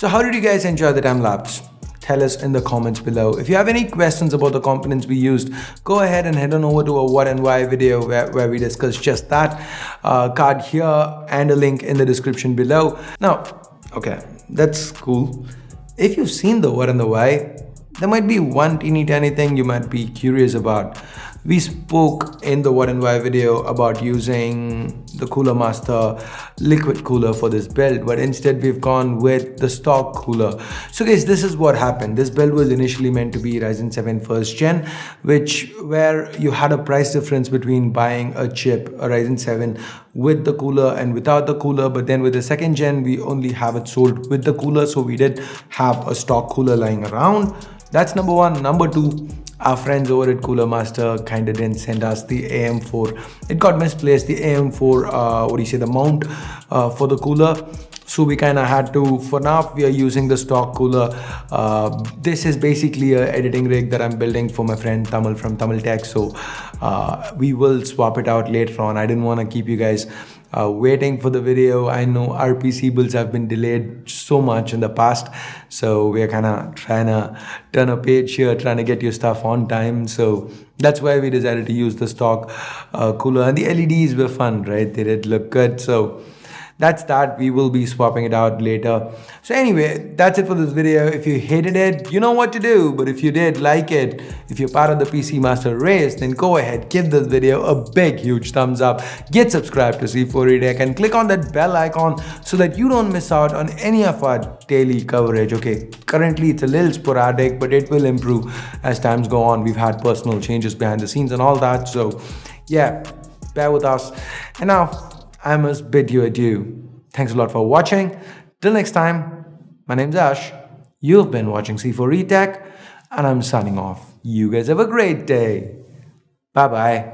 So how did you guys enjoy the time lapse? Tell us in the comments below. If you have any questions about the components we used, go ahead and head on over to a what and why video where we discuss just that. Card here and a link in the description below. Now, okay, that's cool. If you've seen the what and the why, there might be one teeny tiny thing you might be curious about. We spoke in the what and why video about using the CoolerMaster liquid cooler for this build, but instead we've gone with the stock cooler. So guys, this is what happened. This build was initially meant to be Ryzen 7 first gen, where you had a price difference between buying a chip, a Ryzen 7 with the cooler and without the cooler. But then with the second gen, we only have it sold with the cooler, so we did have a stock cooler lying around. That's number one. Number two, our friends over at CoolerMaster kind of didn't send us the AM4. It got misplaced, the AM4, the mount for the cooler. So we kind of had to, for now, we are using the stock cooler. This is basically an editing rig that I'm building for my friend Tamal from Tamil Tech. So we will swap it out later on. I didn't want to keep you guys waiting for the video. I know our PC builds have been delayed so much in the past, so we're kind of trying to turn a page here, trying to get your stuff on time. So that's why we decided to use the stock cooler, and the LEDs were fun, right? They did look good. So that's that. We will be swapping it out later. So anyway, that's it for this video. If you hated it, you know what to do. But if you did like it, if you're part of the PC Master race, then go ahead, give this video a big, huge thumbs up. Get subscribed to C4E Tech and click on that bell icon so that you don't miss out on any of our daily coverage. Okay, currently it's a little sporadic, but it will improve as times go on. We've had personal changes behind the scenes and all that. So yeah, bear with us. And now, I must bid you adieu. Thanks a lot for watching. Till next time, my name's Ash. You've been watching C4E Tech, and I'm signing off. You guys have a great day. Bye-bye.